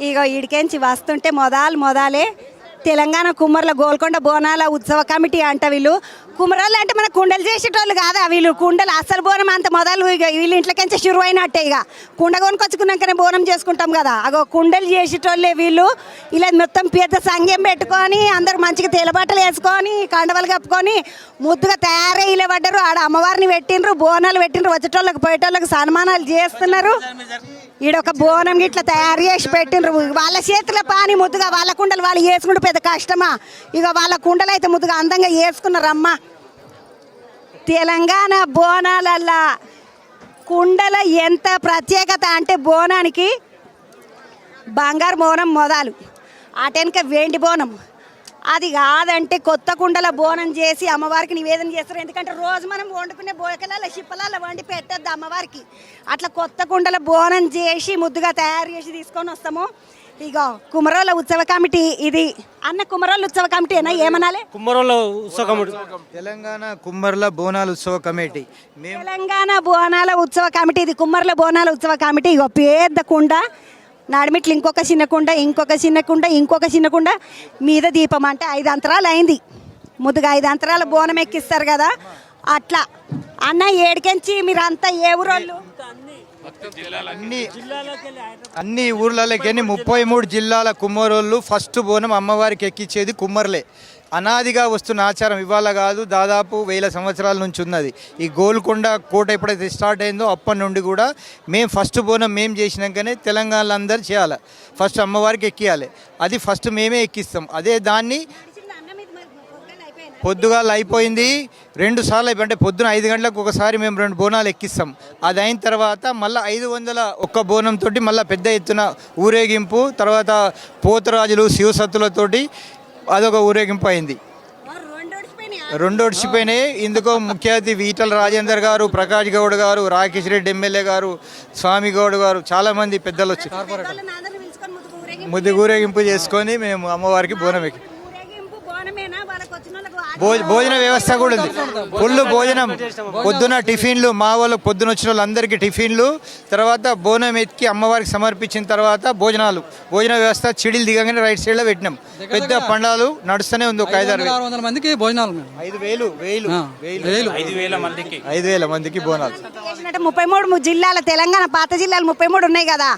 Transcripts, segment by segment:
ఇగో ఈడికెంచి వస్తుంటే మొదలే తెలంగాణ కుమ్మర్ల గోల్కొండ బోనాల ఉత్సవ కమిటీ అంట. వీళ్ళు కుమ్మరాళ్ళు అంటే మన కుండలు చేసేటోళ్ళు కాదా, వీళ్ళు కుండలు అసలు బోనం అంత మొదలు ఇక వీళ్ళ ఇంట్లోకించి షురు అయినట్టే. ఇక కుండ కొనుకొచ్చుకున్నాకనే బోనం చేసుకుంటాం కదా, అగో కుండలు చేసేటోళ్ళే వీళ్ళు. ఇలా మొత్తం పెద్ద సంఘం పెట్టుకొని అందరు మంచిగా తెలబట్టలు వేసుకొని కండవలు కప్పుకొని ముద్దుగా తయారై ఇలా పడ్డారు. ఆడ అమ్మవారిని పెట్టిండ్రు, బోనాలు పెట్టిండ్రు, వచ్చేటోళ్ళకి పోయేటోళ్ళకి సన్మానాలు చేస్తున్నారు. ఈడొక బోనం ఇట్లా తయారు చేసి పెట్టిండ్రు. వాళ్ళ చేతిలో పాని ముద్దుగా వాళ్ళ కుండలు వాళ్ళు వేసుకుంటూ పెద్ద కష్టమా. ఇక వాళ్ళ కుండలు అయితే ముద్దుగా అందంగా వేసుకున్నారమ్మా. తెలంగాణ బోనాలల్లా కుండల ఎంత ప్రత్యేకత అంటే బోనానికి బంగారు బోనం మొదలు, అటెనక వెండి బోనం. అది కాదంటే కొత్త కుండల బోనం చేసి అమ్మవారికి నివేదన చేస్తారు. ఎందుకంటే రోజు మనం వండుకునే బోకల చిప్పల వండి పెట్టద్దు అమ్మవారికి. అట్లా కొత్త కుండల బోనం చేసి ముద్దుగా తయారు చేసి తీసుకొని వస్తాము. ఇక కుమ్మరోళ్ళ ఉత్సవ కమిటీ ఇది. అన్న కుమ్మరోళ్ళ ఉత్సవ కమిటీ అయినా ఏమనాలి? కుమ్మరోళ్ళ ఉత్సవ కమిటీ, తెలంగాణ కుమ్మర్ల బోనాల ఉత్సవ కమిటీ, తెలంగాణ బోనాల ఉత్సవ కమిటీ ఇది. కుమ్మర్ల బోనాల ఉత్సవ కమిటీ. ఇగో పెద్ద కుండ, నడిమిట్లు ఇంకొక చిన్న కుండ, ఇంకొక చిన్న కుండ, ఇంకొక చిన్న కుండ, మీద దీపం. అంటే 5 అంతరాలు అయింది. ముద్దుగా 5 అంతరాల బోనం ఎక్కిస్తారు కదా అట్లా. అన్న ఏడికెంచి మీరంతా ఏ ఊరోళ్ళు? అన్ని ఊర్లకి 33 జిల్లాల కుమ్మరోళ్ళు ఫస్ట్ బోనం అమ్మవారికి ఎక్కించేది కుమ్మర్లే. అనాదిగా వస్తున్న ఆచారం, ఇవాళ కాదు, దాదాపు 1000 సంవత్సరాల నుంచి ఉన్నది. ఈ గోల్కొండ కోట ఎప్పుడైతే స్టార్ట్ అయిందో అప్పటి నుండి కూడా మేము ఫస్ట్ బోనం మేము చేసినాకనే తెలంగాణలో అందరు చేయాలి, ఫస్ట్ అమ్మవారికి ఎక్కియాలి. అది ఫస్ట్ మేమే ఎక్కిస్తాం. అదే దాన్ని పొద్దుగాలు అయిపోయింది 2 సార్లు అయిపోయి, అంటే పొద్దున 5 గంటలకు ఒకసారి మేము 2 బోనాలు ఎక్కిస్తాం. అది అయిన తర్వాత మళ్ళీ 501 బోనంతో మళ్ళీ పెద్ద ఎత్తున ఊరేగింపు, తర్వాత పోతరాజులు శివసత్తులతోటి అదొక ఊరేగింపు అయింది. 2 ఒడిచిపోయినాయి. ఇందుకో ముఖ్య అతిథి ఈటల రాజేందర్ గారు, ప్రకాష్ గౌడ్ గారు, రాకేష్ రెడ్డి ఎమ్మెల్యే గారు, స్వామి గౌడ్ గారు, చాలామంది పెద్దలు వచ్చి ముద్దు ఊరేగింపు చేసుకొని మేము అమ్మవారికి బోనం ఎక్కి భోజన వ్యవస్థ కూడా ఉంది. ఫుల్ భోజనం, పొద్దున టిఫిన్లు, మా వాళ్ళకి పొద్దున వచ్చిన వాళ్ళందరికీ టిఫిన్లు, తర్వాత బోనం ఎత్తి అమ్మవారికి సమర్పించిన తర్వాత భోజనాలు, భోజన వ్యవస్థ. చిడిలు దిగగానే రైట్ సైడ్లో పెట్టినాం. పెద్ద పండాలు నడుస్తూనే ఉంది. ఒక 500-600 మందికి భోజనాలు, 5,000 మందికి బోనాలు. 33 జిల్లాల తెలంగాణ పాత జిల్లాలు 33 ఉన్నాయి కదా,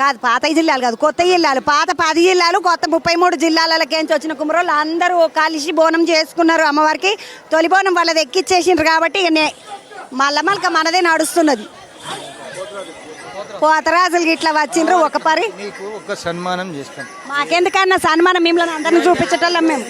కాదు పాత జిల్లాలు కాదు, కొత్త జిల్లాలు. పాత 10 జిల్లాలు, కొత్త 33 జిల్లాలకేంచి వచ్చిన కుమ్మరోళ్ళు అందరూ కలిసి బోనం చేసుకున్నారు అమ్మవారికి. తొలి బోనం వాళ్ళది ఎక్కిచ్చేసిండ్రు కాబట్టి మళ్ళా మనదే నడుస్తున్నది. పోతరాజులకి ఇట్లా వచ్చిండ్రు. ఒక పరి ఒక సన్మానం చేస్తాం. మాకెందుకన్నా సన్మానం, మిమ్మల్ని అందరినీ చూపించటం మేము.